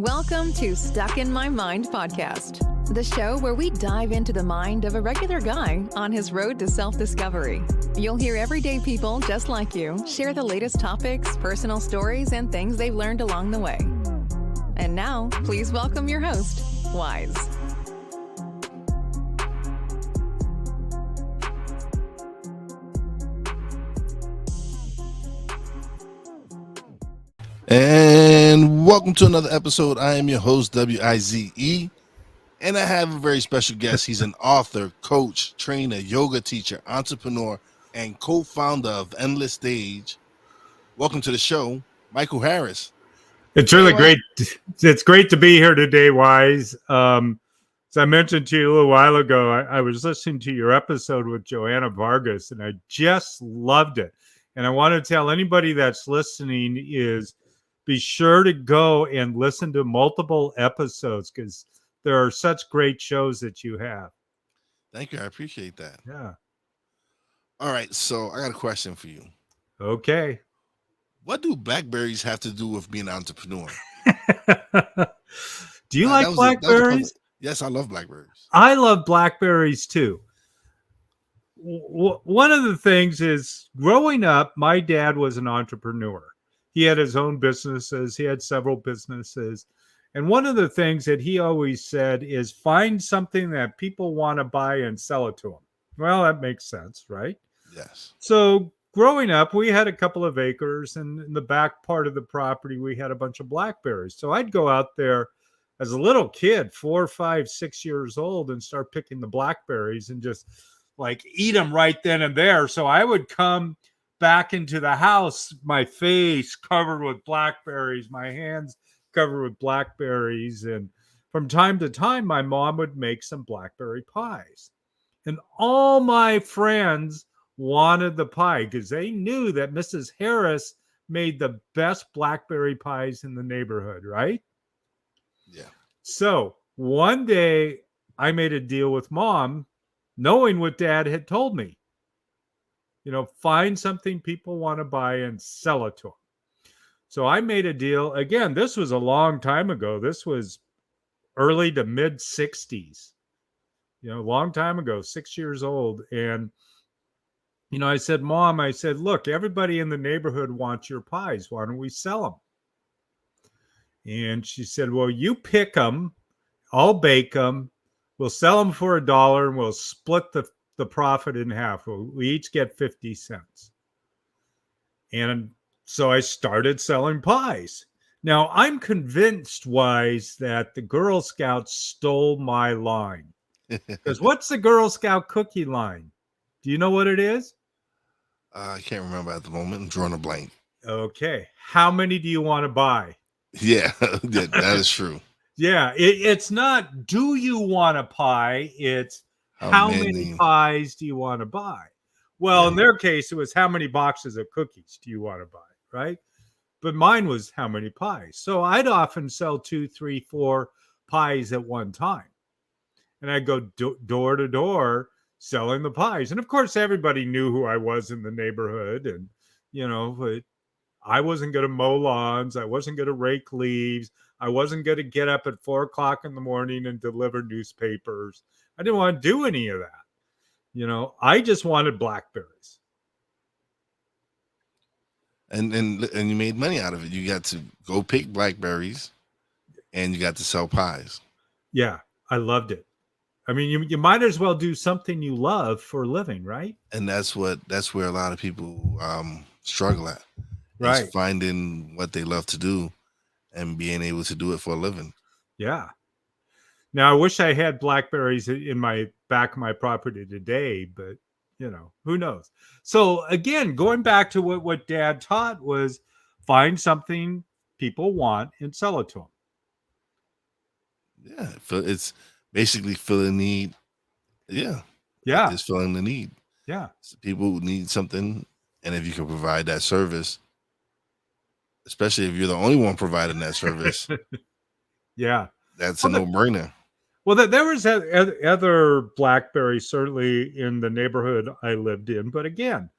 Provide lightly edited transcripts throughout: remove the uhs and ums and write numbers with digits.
Welcome to Stuck in My Mind podcast, the show where we dive into the mind of a regular guy on his road to self-discovery. You'll hear everyday people just like you share the latest topics, personal stories, and things they've learned along the way. And now, please welcome your host, Wise. And welcome to another episode. I am your host, W-I-Z-E, and I have a very special guest. He's an author, coach, trainer, yoga teacher, entrepreneur, and co-founder of Endless Stage. Welcome to the show, Michael Harris. It's really great. It's great to be here today, Wise. As I mentioned to you a little while ago, I was listening to your episode with Joanna Vargas, and I just loved it. And I want to tell anybody that's listening is be sure to go and listen to multiple episodes because there are such great shows that you have. Thank you. I appreciate that. Yeah. All right. So I got a question for you. Okay. What do blackberries have to do with being an entrepreneur? Do you like blackberries? Yes, I love blackberries. I love blackberries too. One of the things is growing up, my dad was an entrepreneur. He had his own businesses. He had several businesses. And one of the things that he always said is find something that people want to buy and sell it to them. Well, that makes sense, right? Yes. So growing up, we had a couple of acres, and in the back part of the property, we had a bunch of blackberries. So I'd go out there as a little kid, 4, 5, 6 years old, and start picking the blackberries and just like eat them right then and there. So I would come back into the house, my face covered with blackberries, my hands covered with blackberries. And from time to time, my mom would make some blackberry pies. And all my friends wanted the pie because they knew that Mrs. Harris made the best blackberry pies in the neighborhood, right? Yeah. So one day I made a deal with Mom, knowing what Dad had told me. You know, find something people want to buy and sell it to them. So I made a deal. Again, this was a long time ago. This was early to mid 60s, a long time ago, 6 years old. And, I said, Mom, look, everybody in the neighborhood wants your pies. Why don't we sell them? And she said, well, you pick them. I'll bake them. We'll sell them for $1 and we'll split the profit in half. We each get 50 cents. And so I started selling pies. Now, I'm convinced, Wise, that the Girl Scouts stole my line. Because what's the Girl Scout cookie line? Do you know what it is? I can't remember at the moment. I'm drawing a blank. Okay. How many do you want to buy? Yeah, that is true. Yeah, it's not do you want a pie? It's how many pies do you want to buy? Well, in their case, it was how many boxes of cookies do you want to buy, right? But mine was how many pies. So I'd often sell 2, 3, 4 pies at one time. And I'd go door to door selling the pies. And of course, everybody knew who I was in the neighborhood. And, but I wasn't going to mow lawns. I wasn't going to rake leaves. I wasn't going to get up at 4 o'clock in the morning and deliver newspapers. I didn't want to do any of that. I just wanted blackberries. And you made money out of it. You got to go pick blackberries and you got to sell pies. Yeah, I loved it. I mean, you might as well do something you love for a living, right? And that's where a lot of people struggle at. Right. Is finding what they love to do and being able to do it for a living. Yeah. Now, I wish I had blackberries in my back of my property today, but, who knows? So, again, going back to what Dad taught was find something people want and sell it to them. Yeah. It's basically filling a need. Yeah. Yeah. It's filling the need. Yeah. So people need something. And if you can provide that service, especially if you're the only one providing that service. Yeah. That's a no-brainer. Well, there was other blackberries certainly in the neighborhood I lived in. But again,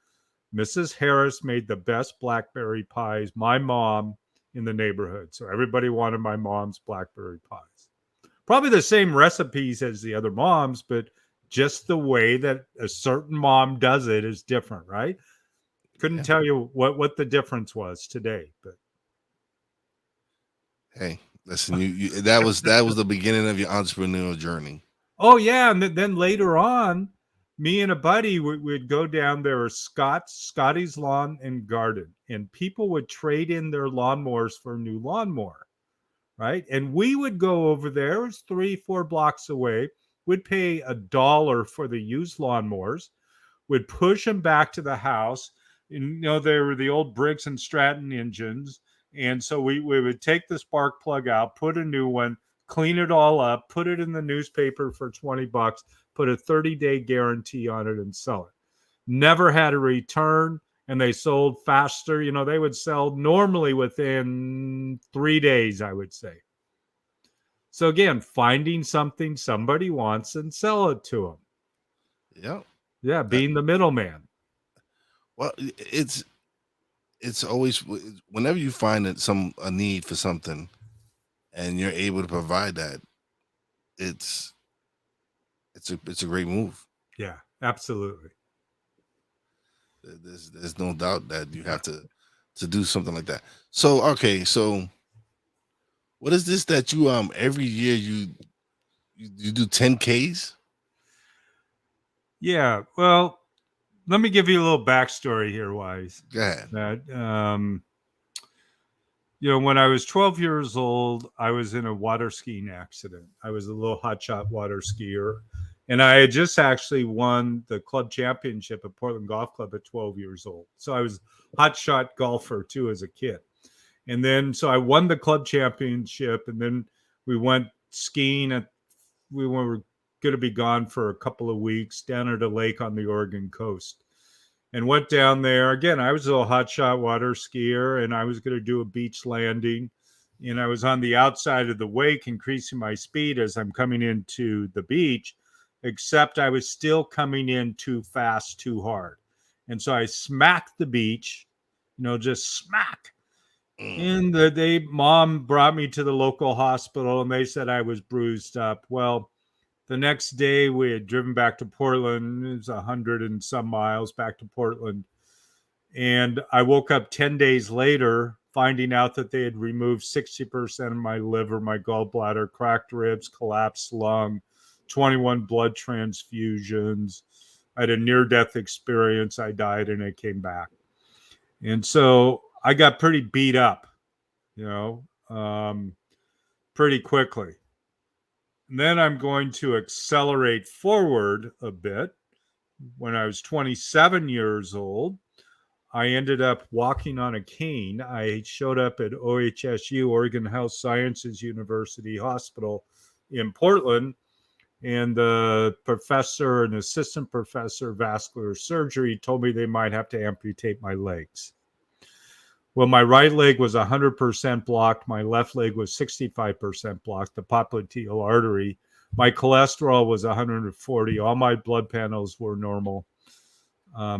Mrs. Harris made the best blackberry pies. My mom in the neighborhood. So everybody wanted my mom's blackberry pies. Probably the same recipes as the other moms, but just the way that a certain mom does it is different, right? Couldn't tell you what the difference was today, but hey, listen, that was the beginning of your entrepreneurial journey. Oh yeah, and then later on, me and a buddy would go down there, or Scotty's Lawn and Garden, and people would trade in their lawnmowers for a new lawnmower, right? And we would go over there. It was 3-4 blocks away. We'd pay $1 for the used lawnmowers. Would push them back to the house. And, they were the old Briggs and Stratton engines, and so we would take the spark plug out, put a new one, clean it all up, put it in the newspaper for $20, put a 30-day guarantee on it, and sell it. Never had a return, and they sold faster. They would sell normally within 3 days, I would say. So again, finding something somebody wants and sell it to them. Yep. Yeah, being the middleman. Well, it's always, whenever you find a need for something and you're able to provide that, it's a great move. Yeah, absolutely. There's no doubt that you have to do something like that. So, okay, so what is this that you every year you do 10Ks? Yeah, well, let me give you a little backstory here, Wise. Go ahead. That when I was 12 years old, I was in a water skiing accident. I was a little hotshot water skier, and I had just actually won the club championship at Portland Golf Club at 12 years old. So I was a hotshot golfer too as a kid. And then so I won the club championship, and then we went skiing. We were going to be gone for a couple of weeks down at a lake on the Oregon coast, and went down there. Again, I was a little hotshot water skier, and I was going to do a beach landing, and I was on the outside of the wake, increasing my speed as I'm coming into the beach, except I was still coming in too fast, too hard. And so I smacked the beach, just smack. And mom brought me to the local hospital, and they said I was bruised up. Well, the next day we had driven back to Portland. It was 100 and some miles back to Portland. And I woke up 10 days later, finding out that they had removed 60% of my liver, my gallbladder, cracked ribs, collapsed lung, 21 blood transfusions. I had a near-death experience. I died and I came back. And so I got pretty beat up, pretty quickly. And then I'm going to accelerate forward a bit. When I was 27 years old, I ended up walking on a cane. I showed up at OHSU, Oregon Health Sciences University Hospital in Portland, and the professor, an assistant professor of vascular surgery, told me they might have to amputate my legs. Well, my right leg was 100% blocked. My left leg was 65% blocked, the popliteal artery. My cholesterol was 140. All my blood panels were normal.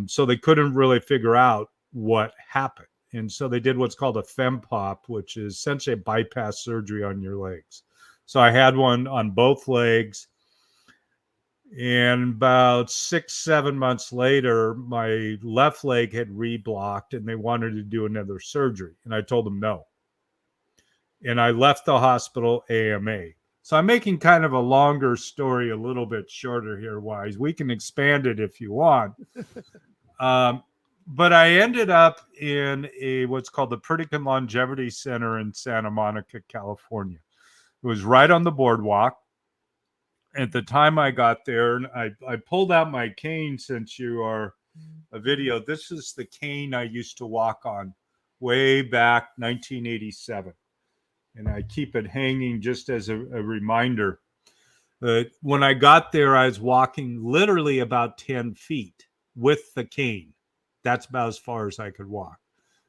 So they couldn't really figure out what happened. And so they did what's called a fempop, which is essentially a bypass surgery on your legs. So I had one on both legs. And about 6-7 months later, my left leg had reblocked and they wanted to do another surgery. And I told them no. And I left the hospital AMA. So I'm making kind of a longer story, a little bit shorter here, Wise. We can expand it if you want. But I ended up in what's called the Pritikin Longevity Center in Santa Monica, California. It was right on the boardwalk. At the time I got there, and I pulled out my cane since you are a video. This is the cane I used to walk on way back 1987. And I keep it hanging just as a reminder. When I got there, I was walking literally about 10 feet with the cane. That's about as far as I could walk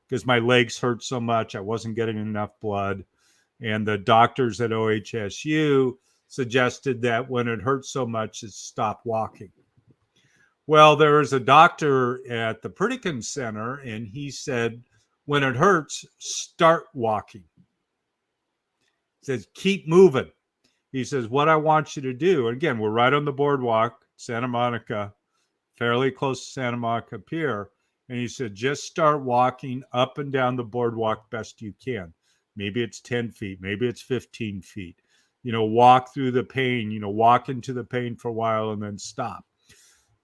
because my legs hurt so much. I wasn't getting enough blood. And the doctors at OHSU suggested that when it hurt so much, it stop walking. Well, there was a doctor at the Pritikin Center, and he said, When it hurts, start walking. He says, keep moving. He says, what I want you to do, and again, we're right on the boardwalk, Santa Monica, fairly close to Santa Monica Pier. And he said, just start walking up and down the boardwalk best you can. Maybe it's 10 feet, maybe it's 15 feet. Walk through the pain, walk into the pain for a while and then stop.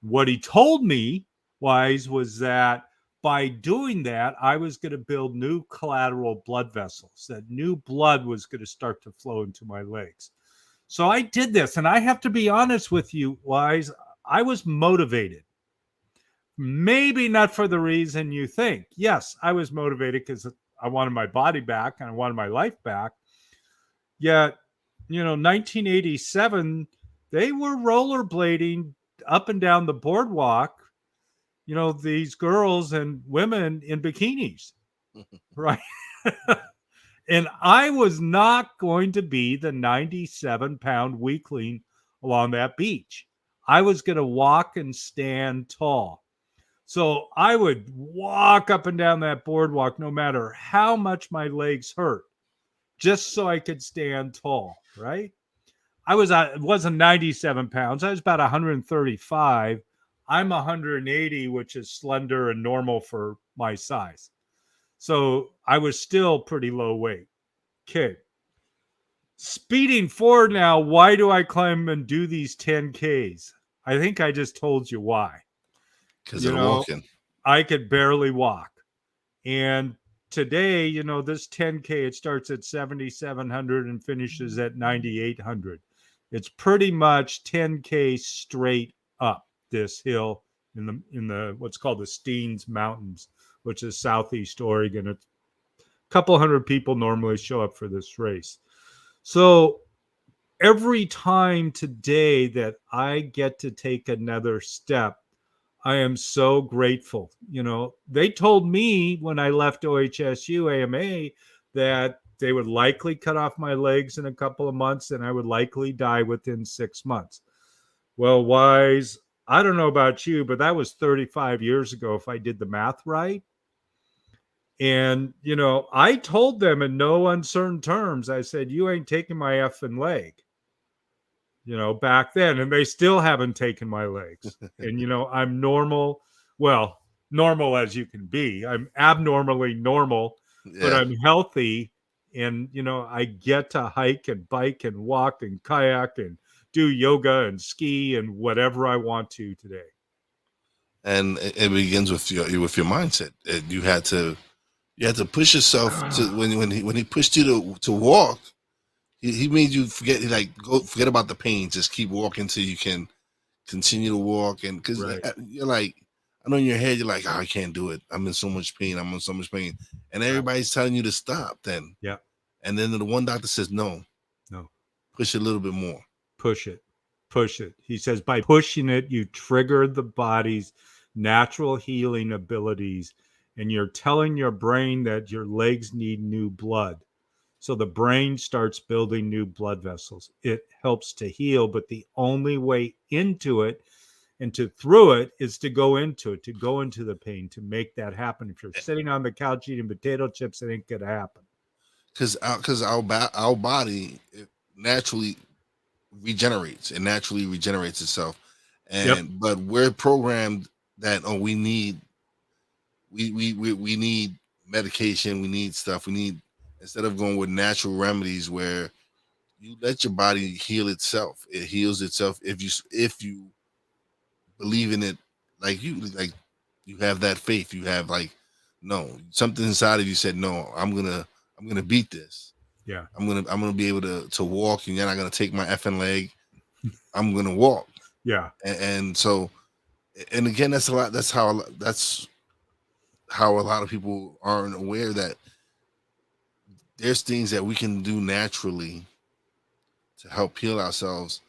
What he told me, Wise, was that by doing that, I was going to build new collateral blood vessels, that new blood was going to start to flow into my legs. So I did this, and I have to be honest with you, Wise, I was motivated. Maybe not for the reason you think. Yes, I was motivated because I wanted my body back and I wanted my life back. Yet, 1987, they were rollerblading up and down the boardwalk, these girls and women in bikinis, right? And I was not going to be the 97-pound weakling along that beach. I was going to walk and stand tall. So I would walk up and down that boardwalk no matter how much my legs hurt, just so I could stand tall, right? It wasn't 97 pounds. I was about 135. I'm 180, which is slender and normal for my size. So I was still pretty low weight. Okay. Speeding forward now, why do I climb and do these 10Ks? I think I just told you why. Because of walking. I could barely walk. And today, this 10K, it starts at 7,700 and finishes at 9,800. It's pretty much 10K straight up this hill in the what's called the Steens Mountains, which is southeast Oregon. A couple hundred people normally show up for this race. So every time today that I get to take another step, I am so grateful. They told me when I left OHSU AMA that they would likely cut off my legs in a couple of months and I would likely die within 6 months. Well, Wise, I don't know about you, but that was 35 years ago if I did the math right. And, I told them in no uncertain terms, I said, you ain't taking my effing leg, back then. And they still haven't taken my legs. And, I'm normal. Well, normal as you can be. I'm abnormally normal, but I'm healthy. And, I get to hike and bike and walk and kayak and do yoga and ski and whatever I want to today. And it begins with your mindset. You had to push yourself to when he pushed you to walk. He made you forget forget about the pain. Just keep walking till you can continue to walk. And because you're like, I know in your head you're like, oh, I can't do it. I'm in so much pain. And everybody's telling you to stop. Then and then the one doctor says no, push it a little bit more. Push it. He says by pushing it, you trigger the body's natural healing abilities, and you're telling your brain that your legs need new blood. So the brain starts building new blood vessels. It helps to heal, but the only way into it and through it is to go into it, to go into the pain, to make that happen. If you're sitting on the couch eating potato chips, it ain't gonna happen. Because our body naturally regenerates. It naturally regenerates itself, but we're programmed that we need medication, we need stuff, instead of going with natural remedies where you let your body heal itself. It heals itself if you believe in it, like you have that faith. You have no, something inside of you said no. I'm gonna beat this. Yeah, I'm gonna be able to walk, and you're not gonna take my effing leg. I'm gonna walk. Yeah, and so, and again, that's a lot. That's how a lot of people aren't aware that there's things that we can do naturally to help heal ourselves,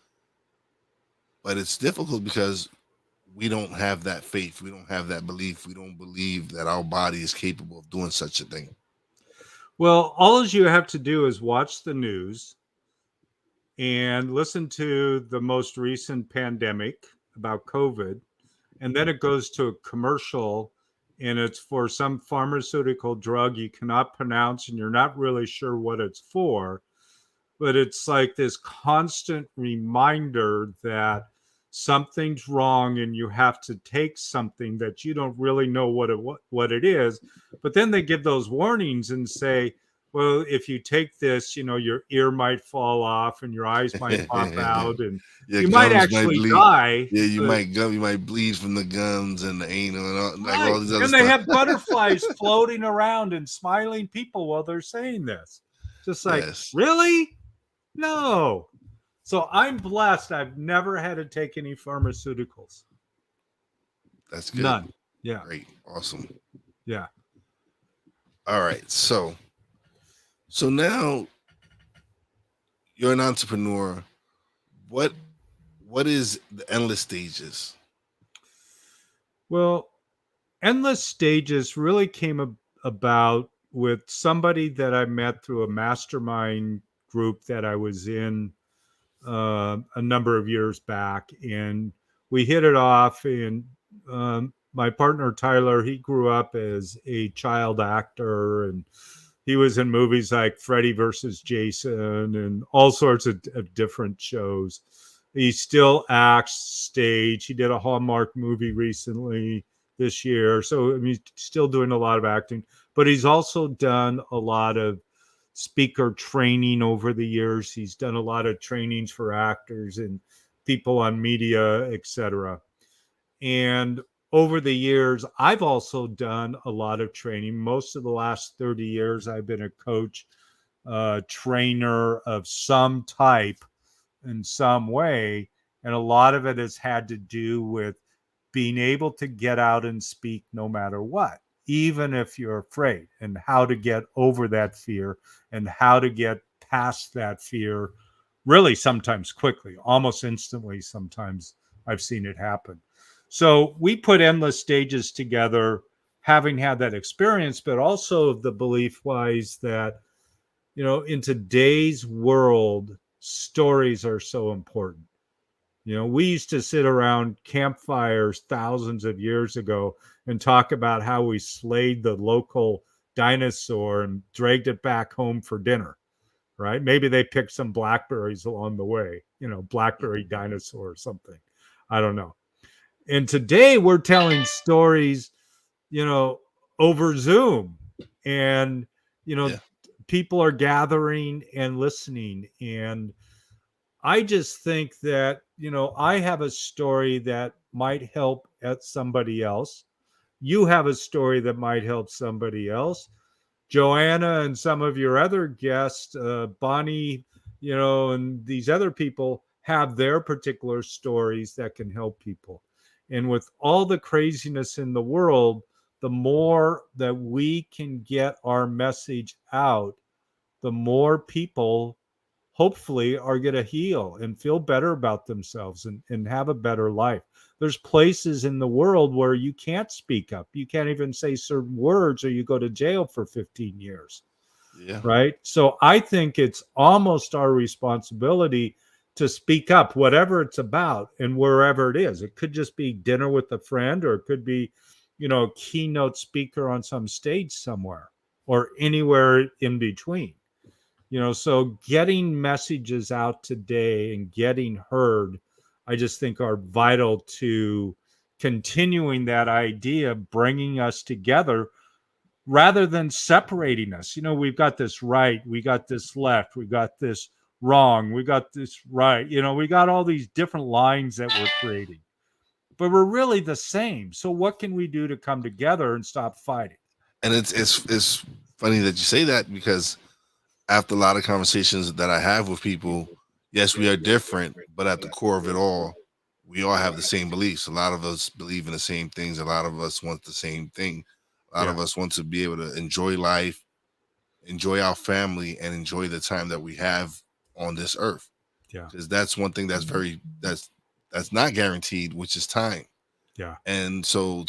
but it's difficult because we don't have that faith. We don't have that belief. We don't believe that our body is capable of doing such a thing. Well, all you have to do is watch the news and listen to the most recent pandemic about COVID. And then it goes to a commercial and it's for some pharmaceutical drug you cannot pronounce and you're not really sure what it's for. But it's like this constant reminder that something's wrong and you have to take something that you don't really know what it is. But then they give those warnings and say, well, if you take this, your ear might fall off and your eyes might pop out and Your you might gums might actually bleed. die. Yeah, you might bleed from the gums and the anal and all, like Right. all these other And they stuff. have butterflies floating around and smiling people while they're saying this. Just like, Yes. really? No. So I'm blessed. I've never had to take any pharmaceuticals. That's good. None. Yeah. Great. Awesome. Yeah. All right. So now you're an entrepreneur. What is the endless stages? Well, endless stages really came about with somebody that I met through a mastermind group that I was in a number of years back, and we hit it off. And my partner Tyler, he grew up as a child actor, and he was in movies like Freddy versus Jason and all sorts of different shows. He still acts stage. He did a Hallmark movie recently this year, so I mean, he's still doing a lot of acting. But he's also done a lot of speaker training over the years. He's done a lot of trainings for actors and people on media, etc. And over the years, I've also done a lot of training. Most of the last 30 years, I've been a coach, trainer of some type in some way. And a lot of it has had to do with being able to get out and speak no matter what, even if you're afraid, and how to get over that fear and how to get past that fear, really sometimes quickly, almost instantly. Sometimes I've seen it happen. So we put endless stages together, having had that experience, but also the belief wise that, in today's world, stories are so important. We used to sit around campfires thousands of years ago and talk about how we slayed the local dinosaur and dragged it back home for dinner, right? Maybe they picked some blackberries along the way, blackberry dinosaur or something. I don't know. And today we're telling stories, over Zoom, and, Yeah. people are gathering and listening. And I just think that, I have a story that might help at somebody else. You have a story that might help somebody else. Joanna and some of your other guests, Bonnie, and these other people have their particular stories that can help people. And with all the craziness in the world, the more that we can get our message out, the more people hopefully are going to heal and feel better about themselves and have a better life. There's places in the world where you can't speak up. You can't even say certain words or you go to jail for 15 years. Yeah. Right. So I think it's almost our responsibility to speak up, whatever it's about and wherever it is. It could just be dinner with a friend, or it could be, a keynote speaker on some stage somewhere, or anywhere in between. So getting messages out today and getting heard, I just think are vital to continuing that idea, bringing us together rather than separating us. We've got this right, we got this left, we got this wrong, we got this right. We got all these different lines that we're creating, but we're really the same. So what can we do to come together and stop fighting? And it's funny that you say that, because after a lot of conversations that I have with people, yes, we are different, but at the core of it all, we all have the same beliefs. A lot of us believe in the same things. A lot of us want the same thing. A lot of us want to be able to enjoy life, enjoy our family, and enjoy the time that we have on this earth. Yeah. Because that's one thing that's not guaranteed, which is time. Yeah. And so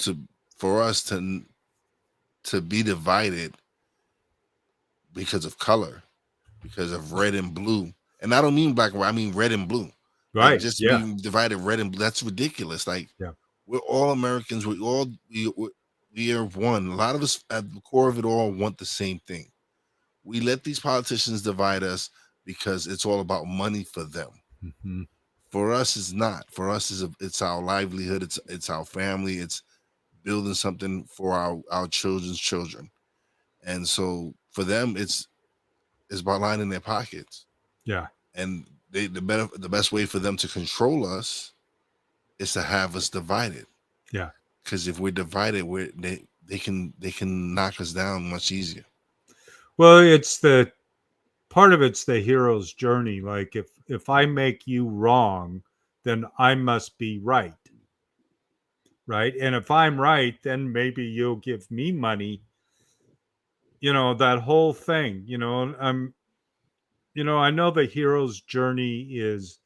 for us to be divided because of color, because of red and blue. And I don't mean black and white, I mean red and blue. Right. Like, just being divided red and blue, that's ridiculous. Like, we're all Americans. We We are one. A lot of us at the core of it all want the same thing. We let these politicians divide us because it's all about money for them. Mm-hmm. For us, it's not. For us, it's our livelihood. It's our family. It's building something for our children's children. And so for them, it's about lining their pockets. Yeah. And the best way for them to control us is to have us divided. Yeah. Because if we're divided, they can knock us down much easier. Well, part of it's the hero's journey. Like if I make you wrong, then I must be right. Right. And if I'm right, then maybe you'll give me money. That whole thing, I know the hero's journey is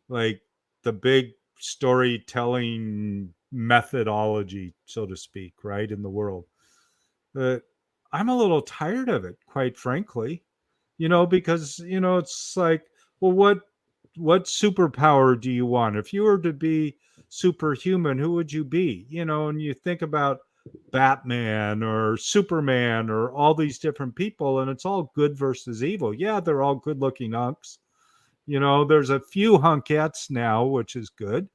like the big storytelling methodology, so to speak, right, in the world. But I'm a little tired of it, quite frankly, because, it's like, well, what superpower do you want? If you were to be superhuman, who would you be? And you think about Batman or Superman or all these different people, and it's all good versus evil. Yeah, they're all good looking hunks. There's a few hunkettes now, which is good.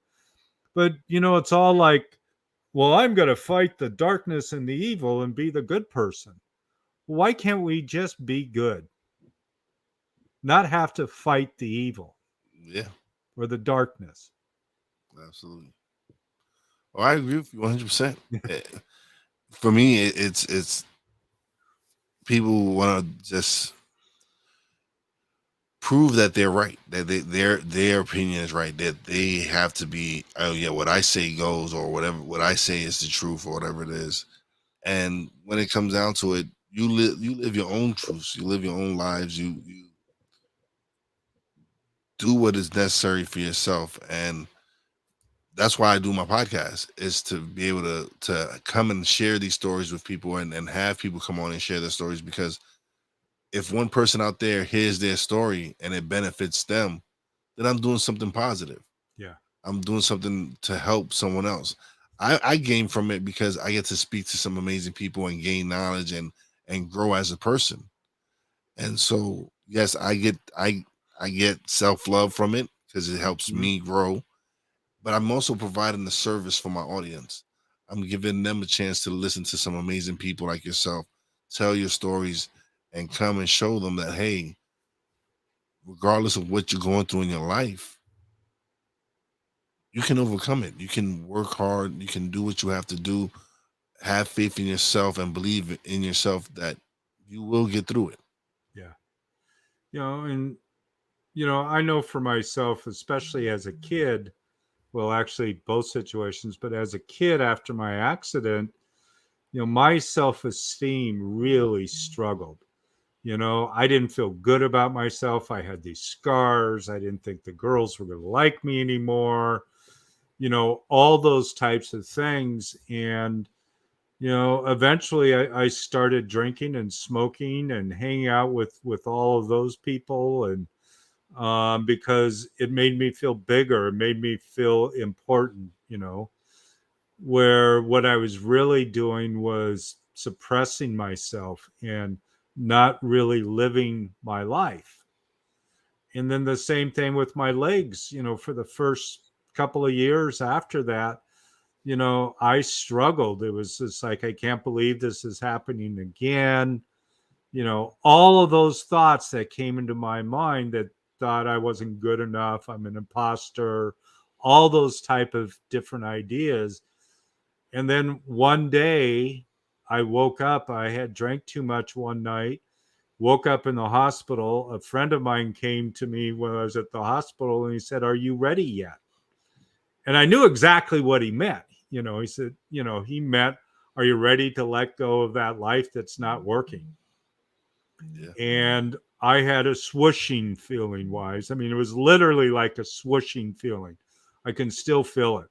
But, it's all like, well, I'm going to fight the darkness and the evil and be the good person. Why can't we just be good? Not have to fight the evil Yeah, or the darkness. absolutely. Well, I agree with you 100%. For me, it's people want to just prove that they're right, that their opinion is right, that they have to be, oh yeah, what I say goes, or whatever, what I say is the truth, or whatever it is. And when it comes down to it, you live your own truths, you live your own lives, you do what is necessary for yourself. And that's why I do my podcast, is to be able to come and share these stories with people, and have people come on and share their stories. Because if one person out there hears their story and it benefits them, then I'm doing something positive. Yeah. I'm doing something to help someone else. I gain from it because I get to speak to some amazing people and gain knowledge and grow as a person. And so yes, I get self-love from it because it helps Mhm. me grow. But I'm also providing the service for my audience. I'm giving them a chance to listen to some amazing people like yourself, tell your stories, and come and show them that, hey, regardless of what you're going through in your life, you can overcome it. You can work hard. You can do what you have to do. Have faith in yourself and believe in yourself that you will get through it. Yeah. And, I know for myself, especially as a kid, well, actually, both situations, but as a kid after my accident, my self esteem really struggled. I didn't feel good about myself. I had these scars. I didn't think the girls were going to like me anymore, all those types of things. And, eventually I started drinking and smoking and hanging out with all of those people. And because it made me feel bigger, it made me feel important, where what I was really doing was suppressing myself and not really living my life. And then the same thing with my legs, for the first couple of years after that, I struggled. It was just like, I can't believe this is happening again. All of those thoughts that came into my mind that thought I wasn't good enough, I'm an imposter, all those type of different ideas. And then one day I woke up, I had drank too much one night, woke up in the hospital. A friend of mine came to me when I was at the hospital and he said, "Are you ready yet?" And I knew exactly what he meant. He said, he meant, "Are you ready to let go of that life that's not working?" Yeah. And I had a swooshing feeling wise. I mean, it was literally like a swooshing feeling. I can still feel it.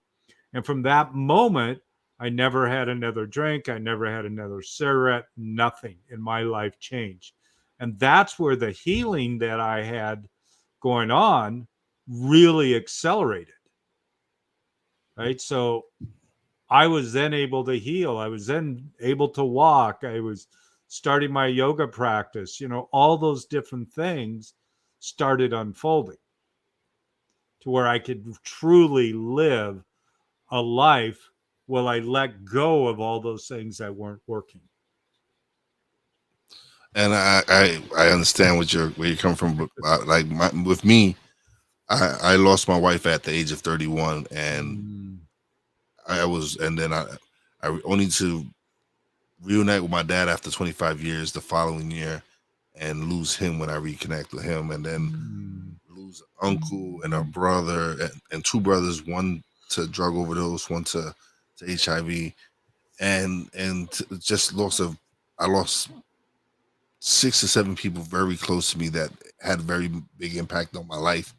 And from that moment, I never had another drink. I never had another cigarette. Nothing in my life changed. And that's where the healing that I had going on really accelerated. Right. So I was then able to heal. I was then able to walk. I was starting my yoga practice. All those different things started unfolding to where I could truly live a life while I let go of all those things that weren't working. And I understand where you come from, but like with me, I lost my wife at the age of 31, and then I only to reunite with my dad after 25 years the following year, and lose him when I reconnect with him, and then lose uncle and a brother and two brothers, one to drug overdose, one to HIV, and just I lost 6 or 7 people very close to me that had a very big impact on my life.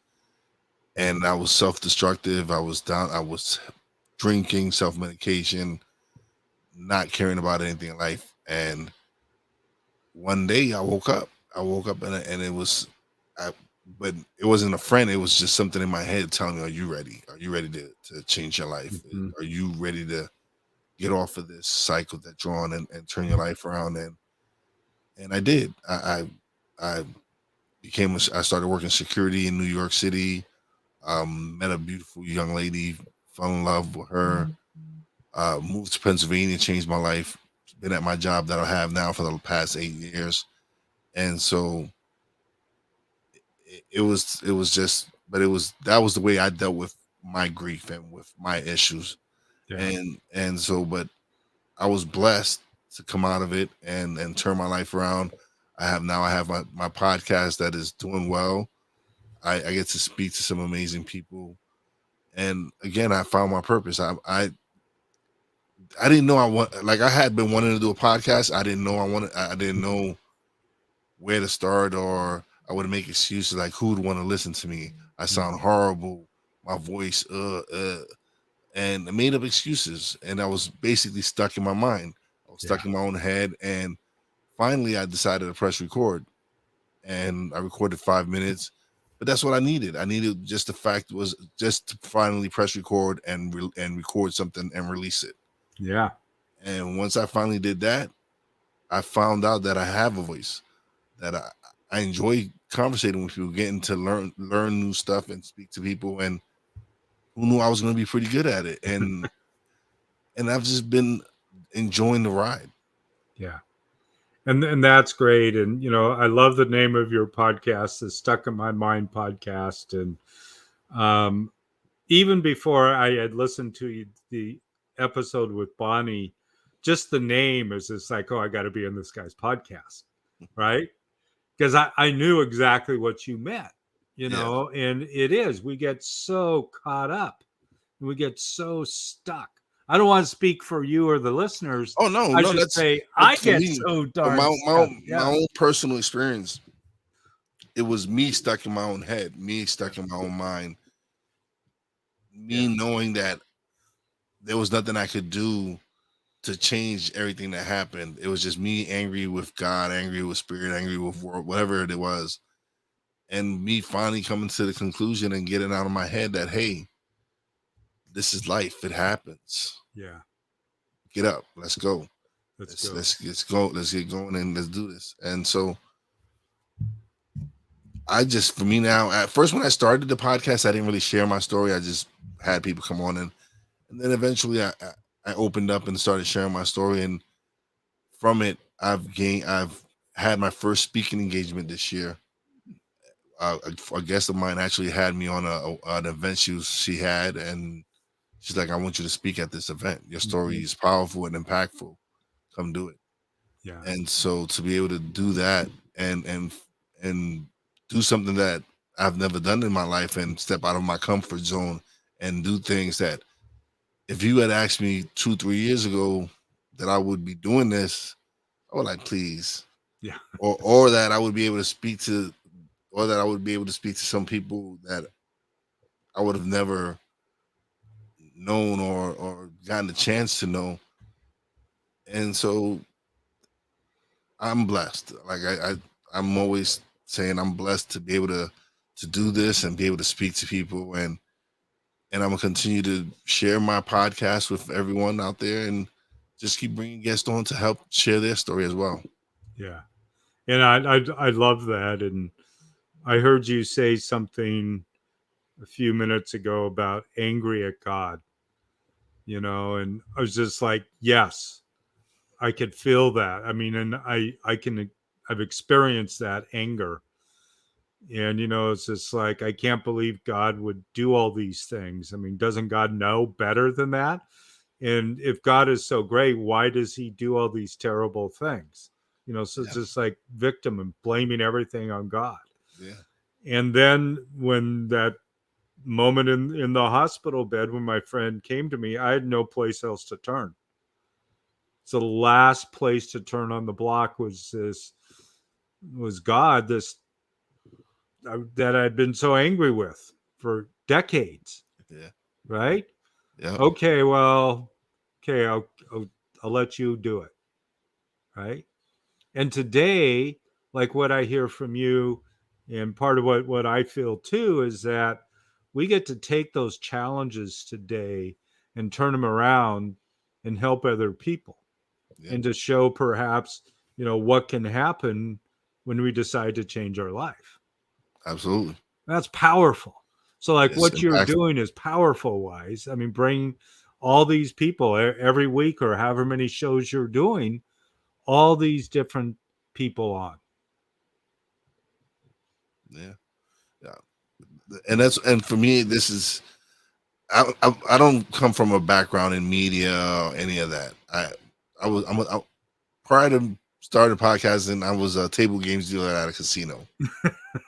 And I was self-destructive. I was down. I was drinking, self-medication, not caring about anything in life. And one day I woke up. And it was, but it wasn't a friend. It was just something in my head telling me, "Are you ready? Are you ready to change your life? Are you ready to get off of this cycle that you're on and turn your life around?" And I did. I I started working security in New York City. Met a beautiful young lady, fell in love with her. Moved to Pennsylvania, changed my life. Been at my job that I have now for the past 8 years, and so it was just, but that was the way I dealt with my grief and with my issues, Yeah. and so, but I was blessed to come out of it and turn my life around. I have my podcast that is doing well. I get to speak to some amazing people, and again, I found my purpose. I didn't know I had been wanting to do a podcast. I didn't know where to start, or I would make excuses like who would want to listen to me. I sound horrible. My voice, and I made up excuses, and I was basically stuck in my mind. I was stuck in my own head, and finally, I decided to press record, and I recorded 5 minutes. But that's what I needed. I needed just the fact was just to finally press record and record something and release it. Yeah. And once I finally did that, I found out that I have a voice, that I enjoy conversating with people, getting to learn new stuff and speak to people. And who knew I was going to be pretty good at it? And I've just been enjoying the ride. Yeah. And that's great. And, I love the name of your podcast, the Stuck in My Mind podcast. And even before I had listened to the episode with Bonnie, just the name is just like, oh, I got to be in this guy's podcast. Right. Because I knew exactly what you meant, and it is. We get so caught up and we get so stuck. I don't want to speak for you or the listeners. Oh no, I no, should say I for get me, so darn my own personal experience. It was me stuck in my own head, me stuck in my own mind, me knowing that there was nothing I could do to change everything that happened. It was just me angry with God, angry with spirit, angry with world, whatever it was, and me finally coming to the conclusion and getting out of my head that, hey, this is life. It happens. Yeah. Get up. Let's go. Let's go. Let's get going and let's do this. And so for me now, at first when I started the podcast, I didn't really share my story. I just had people come on, and then eventually I opened up and started sharing my story. And from it, I've had my first speaking engagement this year. A guest of mine actually had me on an event she had, and she's like, "I want you to speak at this event. Your story is powerful and impactful. Come do it." Yeah. And so to be able to do that and do something that I've never done in my life and step out of my comfort zone and do things that if you had asked me 2-3 years ago that I would be doing this, I would like, please. Yeah. Or that I would be able to speak to, or that I would be able to speak to some people that I would have never known or gotten the chance to know. And so I'm blessed. Like I'm always saying I'm blessed to be able to do this and be able to speak to people and and I'm gonna continue to share my podcast with everyone out there, and just keep bringing guests on to help share their story as well. Yeah. And I love that. And I heard you say something a few minutes ago about angry at God, and I was just like, yes, I could feel that. I mean, and I've experienced that anger. And, it's just like, I can't believe God would do all these things. I mean, doesn't God know better than that? And if God is so great, why does he do all these terrible things? So it's Yeah, just like victim and blaming everything on God. yeah, And then when that moment in the hospital bed, when my friend came to me, I had no place else to turn. So the last place to turn on the block was God, this that I'd been so angry with for decades, yeah, right? yeah. Okay, well, okay, I'll let you do it, right? And today, like what I hear from you, and part of what I feel too, is that we get to take those challenges today and turn them around and help other people, Yeah, and to show perhaps, what can happen when we decide to change our life. absolutely. That's powerful. So like It's what you're impactful. doing is powerful wise. I mean, bring all these people every week or however many shows you're doing, all these different people on. Yeah, yeah. And for me, this is I don't come from a background in media or any of that. I was prior to starting podcasting, I was a table games dealer at a casino.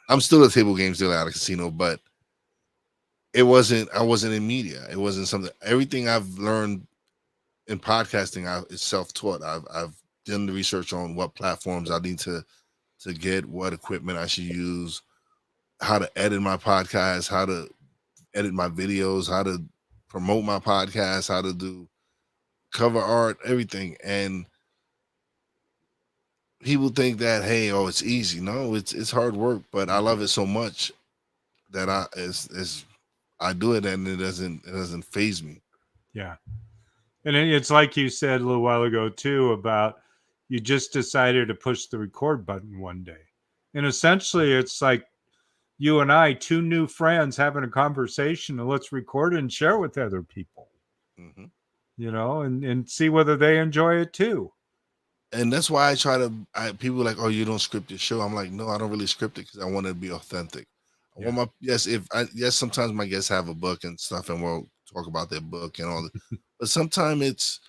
I'm still a table games dealer at a casino, but I wasn't in media. It wasn't something. Everything I've learned in podcasting is self-taught. I've done the research on what platforms I need to get, what equipment I should use, how to edit my podcast, how to edit my videos, how to promote my podcast, how to do cover art, everything. And people think that, hey, oh, it's easy. No, it's hard work, but I love it so much that I do it, and it doesn't phase me. Yeah. And it's like you said a little while ago too about you just decided to push the record button one day. And essentially it's like you and I, two new friends having a conversation, and let's record it and share it with other people, Hmm. and see whether they enjoy it too. And that's why I try to. People are like, oh, you don't script your show. I'm like, no, I don't really script it because I want to be authentic. I Yeah. want my yes. Sometimes my guests have a book and stuff, and we'll talk about their book and all that. But sometimes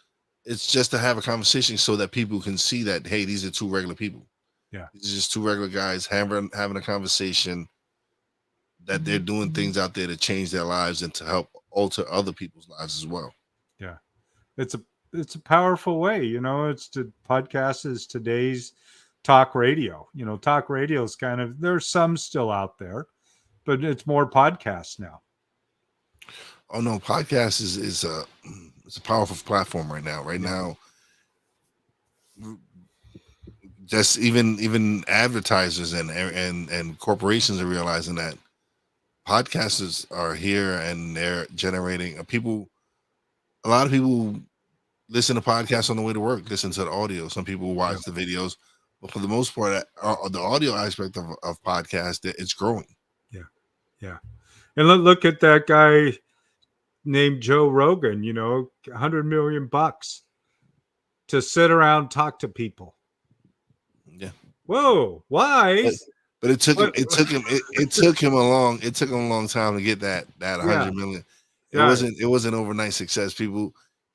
it's just to have a conversation so that people can see that, hey, these are two regular people. Yeah. These are just two regular guys having a conversation, that they're doing things out there to change their lives and to help alter other people's lives as well. Yeah. It's a powerful way, it's to podcast is today's talk radio. Talk radio is kind of, there's some still out there, but it's more podcasts now. Oh no, podcast is a it's a powerful platform right now. Right Yeah. now, just even advertisers and corporations are realizing that podcasters are here and they're generating people. A lot of people listen to podcasts on the way to work, listen to the audio. Some people Yeah. watch the videos, but for the most part, the audio aspect of podcast, it's growing. Yeah. Yeah. And look at that guy named Joe Rogan, 100 million bucks to sit around and talk to people. Yeah. Whoa, But, wise. but What? it took him a long time to get that Yeah. 100 million. Yeah. It wasn't overnight success.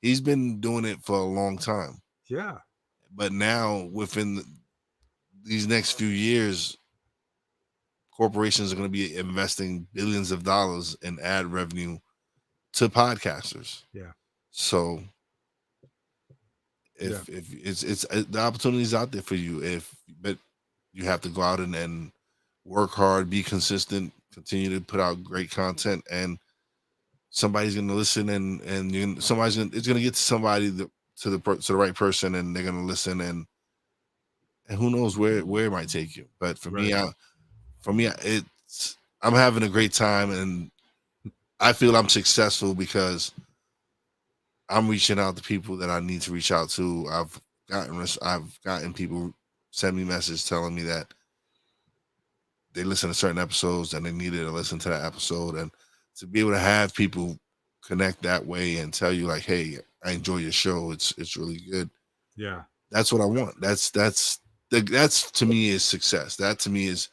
He's been doing it for a long time, Yeah. but now these next few years, corporations are going to be investing billions of dollars in ad revenue to podcasters. Yeah. So Yeah. if it's the opportunities out there for you, but you have to go out and work hard, be consistent, continue to put out great content, and somebody's going to listen, and it's going to get to somebody to the right person, and they're going to listen, and who knows where it might take you. But Right. it's I'm having a great time, and I feel I'm successful because I'm reaching out to people that I need to reach out to. I've gotten people send me messages telling me that they listen to certain episodes and they needed to listen to that episode, and to be able to have people connect that way and tell you like, hey, I enjoy your show. It's really good. Yeah. That's what I want. That's to me is success. That to me is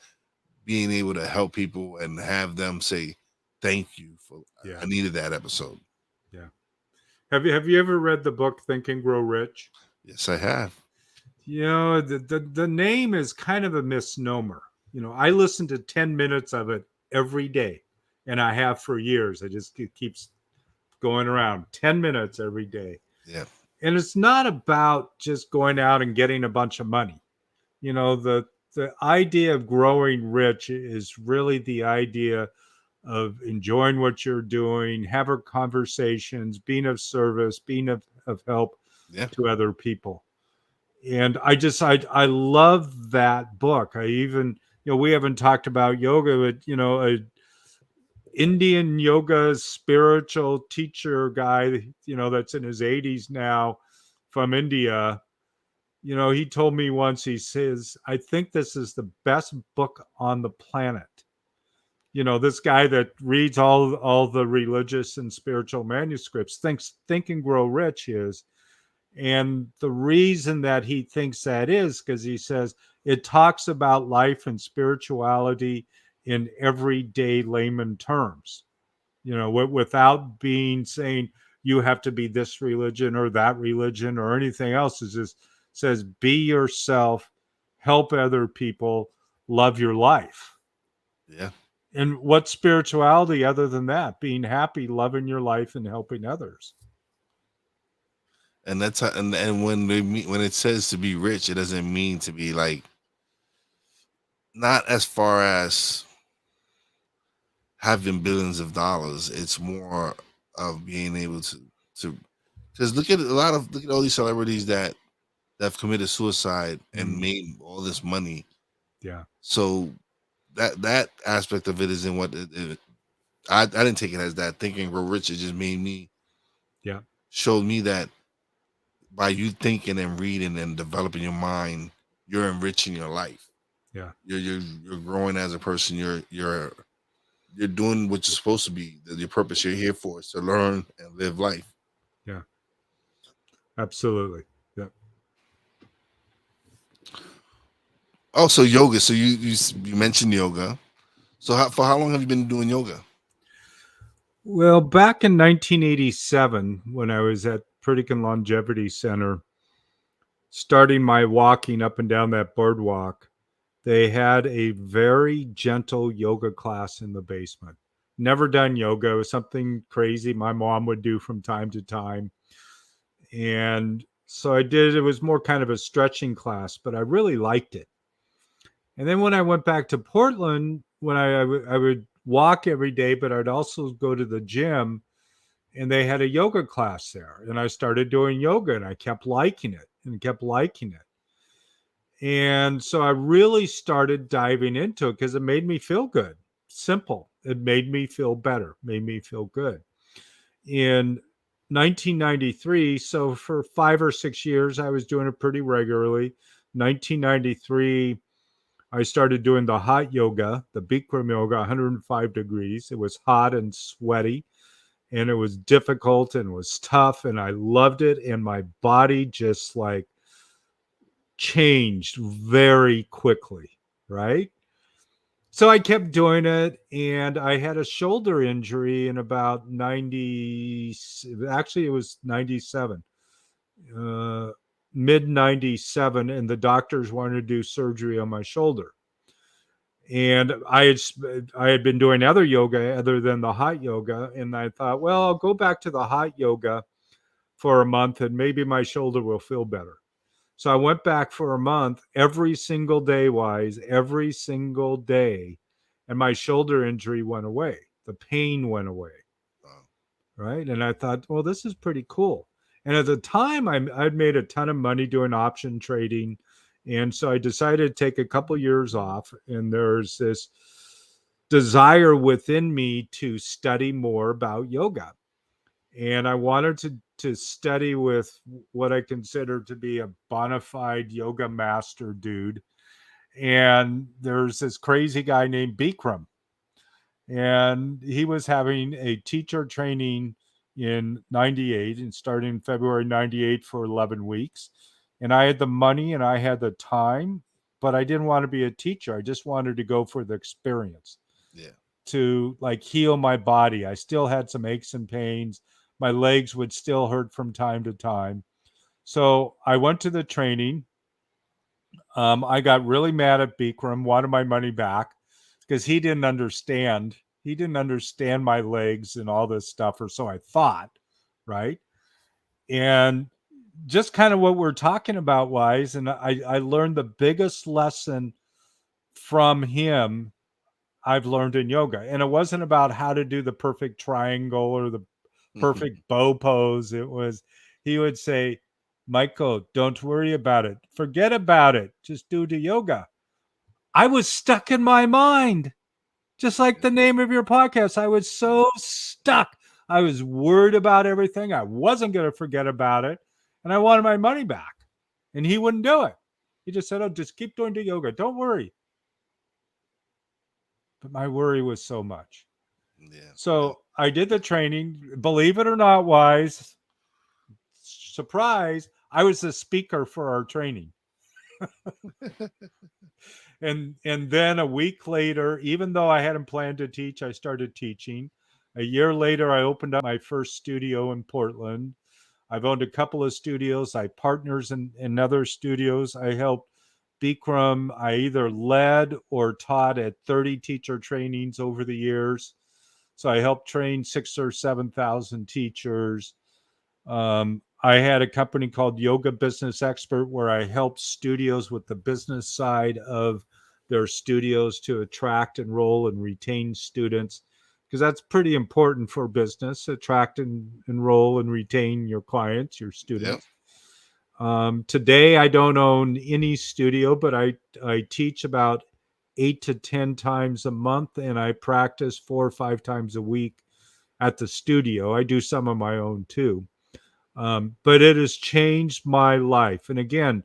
being able to help people and have them say thank you for. Yeah. I needed that episode. Yeah. Have you ever read the book Think and Grow Rich? Yes, I have. You know, the name is kind of a misnomer. You know, I listen to 10 minutes of it every day, and I have for years. It keeps going around 10 minutes every day. Yeah. And it's not about just going out and getting a bunch of money. You know, the idea of growing rich is really the idea of enjoying what you're doing, having conversations, being of service, being of help to other people. And I love that book. I even, you know, we haven't talked about yoga, but you know, a Indian yoga spiritual teacher guy, you know, that's in his 80s now from India, you know, he told me once, he says, I think this is the best book on the planet. You know, this guy that reads all the religious and spiritual manuscripts thinks Think and Grow Rich is. And the reason that he thinks that is because he says it talks about life and spirituality in everyday layman terms, you know, without being saying you have to be this religion or that religion or anything else. It just says be yourself, help other people, love your life. Yeah. And what spirituality other than that? Being happy, loving your life, and helping others. And that's how, and when it says to be rich, it doesn't mean to be like, not as far as having billions of dollars. It's more of being able to because look at all these celebrities that have committed suicide and made all this money. Yeah. So that aspect of it isn't what I didn't take it as that. Thinking Grow Rich, it just made me showed me that by you thinking and reading and developing your mind, you're enriching your life. Yeah. You're growing as a person. You're doing what you're supposed to be. Your purpose you're here for is to learn and live life. Yeah. Absolutely. Yeah. Also yoga. So you mentioned yoga. So for how long have you been doing yoga? Well, back in 1987, when I was at Pritikin Longevity Center, starting my walking up and down that boardwalk, they had a very gentle yoga class in the basement. Never done yoga. It was something crazy my mom would do from time to time. And so I did. It was more kind of a stretching class, but I really liked it. And then when I went back to Portland, when I would walk every day, but I'd also go to the gym, and they had a yoga class there. And I started doing yoga, and I kept liking it and kept liking it. And so I really started diving into it because it made me feel good. Simple. It made me feel better, made me feel good. In 1993, so for 5 or 6 years, I was doing it pretty regularly. 1993, I started doing the hot yoga, the Bikram yoga, 105 degrees. It was hot and sweaty, and it was difficult and was tough, and I loved it. And my body just like changed very quickly, right? So I kept doing it, and I had a shoulder injury in about 90, actually it was 97, mid 97, and the doctors wanted to do surgery on my shoulder. And I had been doing other yoga other than the hot yoga, and I thought, well, I'll go back to the hot yoga for a month and maybe my shoulder will feel better. So I went back for a month, every single day, every single day, and my shoulder injury went away. The pain went away. Right. And I thought, well, this is pretty cool. And at the time, I'd made a ton of money doing option trading. And so I decided to take a couple years off. And there's this desire within me to study more about yoga. And I wanted to study with what I consider to be a bona fide yoga master dude. And there's this crazy guy named Bikram. And he was having a teacher training in 98 and starting in February 98 for 11 weeks. And I had the money and I had the time, but I didn't want to be a teacher. I just wanted to go for the experience. Yeah. To like heal my body. I still had some aches and pains. My legs would still hurt from time to time. So I went to the training. I got really mad at Bikram, wanted my money back because he didn't understand. He didn't understand my legs and all this stuff, or so I thought, right? And just kind of what we're talking about, Wise, and I learned the biggest lesson from him I've learned in yoga. And it wasn't about how to do the perfect triangle or the perfect bow pose. It was, he would say, Michael, don't worry about it. Forget about it. Just do the yoga. I was stuck in my mind, just like the name of your podcast. I was so stuck. I was worried about everything. I wasn't going to forget about it. And I wanted my money back. And he wouldn't do it. He just said, oh, just keep doing the yoga. Don't worry. But my worry was so much. Yeah. So I did the training. Believe it or not, Wise, surprise, I was the speaker for our training. and then a week later, even though I hadn't planned to teach, I started teaching. A year later, I opened up my first studio in Portland. I've owned a couple of studios. I partners in other studios. I helped Bikram. I either led or taught at 30 teacher trainings over the years. So I helped train 6,000 or 7,000 teachers. I had a company called Yoga Business Expert where I helped studios with the business side of their studios to attract, enroll, and retain students, because that's pretty important for business. Attract and enroll and retain your clients, your students. Yep. Today, I don't own any studio, but I teach about 8 to 10 times a month, and I practice 4 or 5 times a week at the studio. I do some of my own too. But it has changed my life. And again,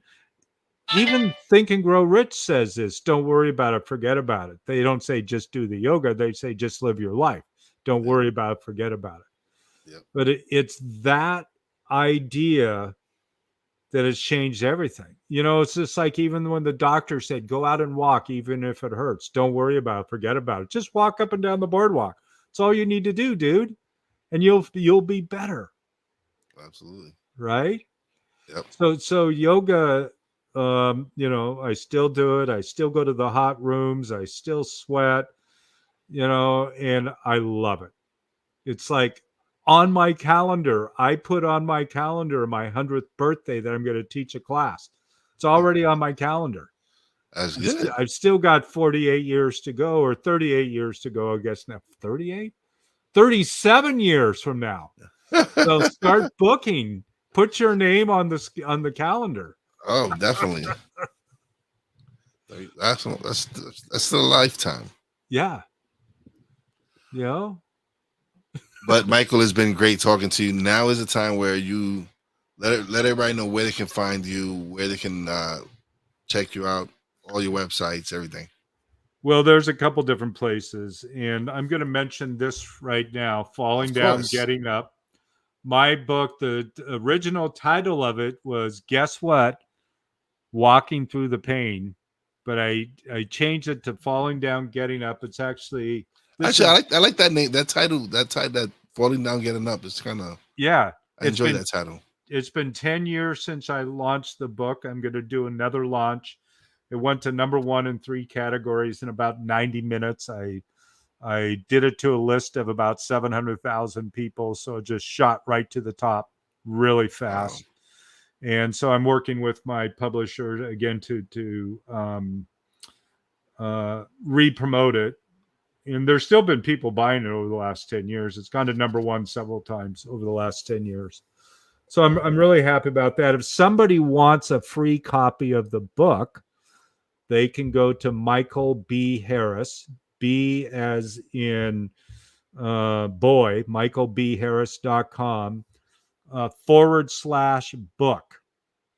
even Think and Grow Rich says this: don't worry about it, forget about it. They don't say just do the yoga. They say just live your life. Don't worry about it, forget about it. Yep. But it's that idea that has changed everything. You know, it's just like even when the doctor said, go out and walk, even if it hurts. Don't worry about it, forget about it. Just walk up and down the boardwalk. It's all you need to do, dude. And you'll be better. Absolutely. Right? Yep. So yoga, you know, I still do it. I still go to the hot rooms. I still sweat, you know, and I love it. It's like on my calendar, I put on my calendar my 100th birthday that I'm going to teach a class. It's already on my calendar. That's good. I've still got 48 years to go, or 38 years to go, I guess now. 38? 37 years from now. So start booking. Put your name on the calendar. Oh, definitely. That's still a lifetime. Yeah. You know? But Michael, has been great talking to you. Now is the time where you let everybody know where they can find you, where they can check you out, all your websites, everything. Well, there's a couple different places, and I'm going to mention this right now: Falling Down, Getting Up. My book, the original title of it was, guess what? Walking Through the Pain. But I changed it to Falling Down, Getting Up. It's actually I like that name, that title, that Falling Down, Getting Up. It's kind of, yeah. I enjoy that title. It's been 10 years since I launched the book. I'm going to do another launch. It went to #1 in 3 categories in about 90 minutes. I did it to a list of about 700,000 people, so it just shot right to the top really fast. Wow. And so I'm working with my publisher again to re-promote it. And there's still been people buying it over the last 10 years. It's gone to #1 several times over the last 10 years. So I'm really happy about that. If somebody wants a free copy of the book, they can go to Michael B. Harris, B as in boy, michaelbharris.com /book.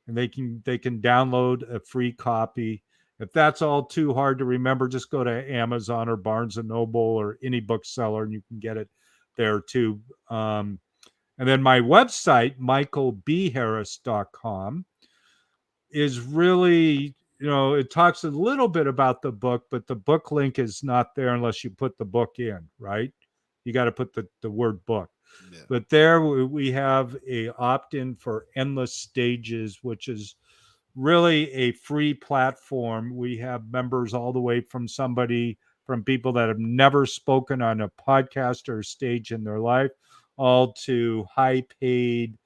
And they can download a free copy. If that's all too hard to remember, just go to Amazon or Barnes & Noble or any bookseller, and you can get it there too. And then my website, michaelbharris.com, is really, it talks a little bit about the book, but the book link is not there unless you put the book in, right? You got to put the word book. Yeah. But there we have a opt-in for Endless Stages, which is really a free platform. We have members all the way from people that have never spoken on a podcast or stage in their life, all to high-paid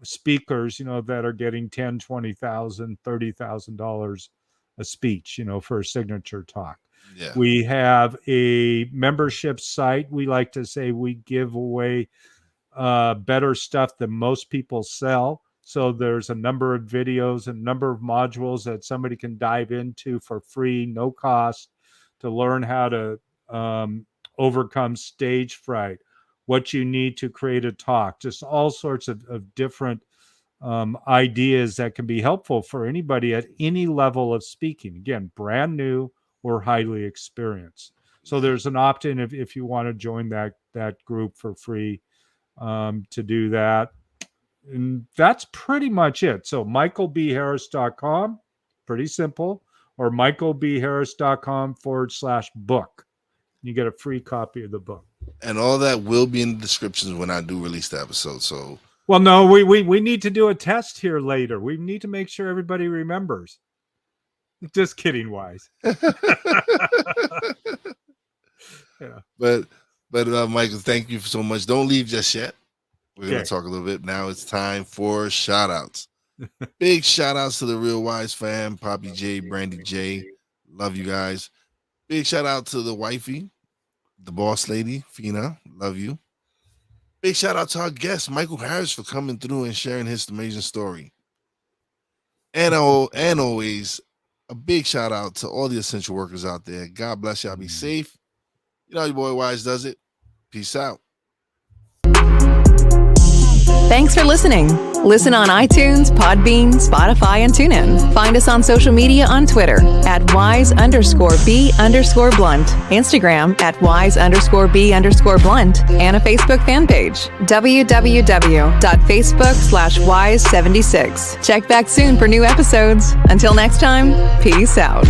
speakers, that are getting $10,000, $20,000, $30,000 a speech, for a signature talk. Yeah. We have a membership site. We like to say we give away better stuff than most people sell. So there's a number of videos and a number of modules that somebody can dive into for free, no cost, to learn how to overcome stage fright, what you need to create a talk, just all sorts of different ideas that can be helpful for anybody at any level of speaking. Again, brand new or highly experienced. So there's an opt-in if you want to join that group for free to do that. And that's pretty much it. So michaelbharris.com, pretty simple, or michaelbharris.com /book. You get a free copy of the book. And all that will be in the descriptions when I do release the episode. So, well, no, we need to do a test here later. We need to make sure everybody remembers. Just kidding, Wise. Yeah. But Michael, thank you so much. Don't leave just yet. We're going to talk a little bit. Now it's time for shout outs. Big shout outs to the Real Wise fam, Poppy J, Brandy J. Love you guys. Big shout out to the wifey, the boss lady, Fina. Love you. Big shout out to our guest, Michael Harris, for coming through and sharing his amazing story. And always, a big shout out to all the essential workers out there. God bless y'all. Be safe. You know your boy Wise does it. Peace out. Thanks for listening. Listen on iTunes, Podbean, Spotify, and TuneIn. Find us on social media on Twitter @wise_b_blunt, Instagram @wise_b_blunt, and a Facebook fan page, www.facebook.com/wise76. Check back soon for new episodes. Until next time, peace out.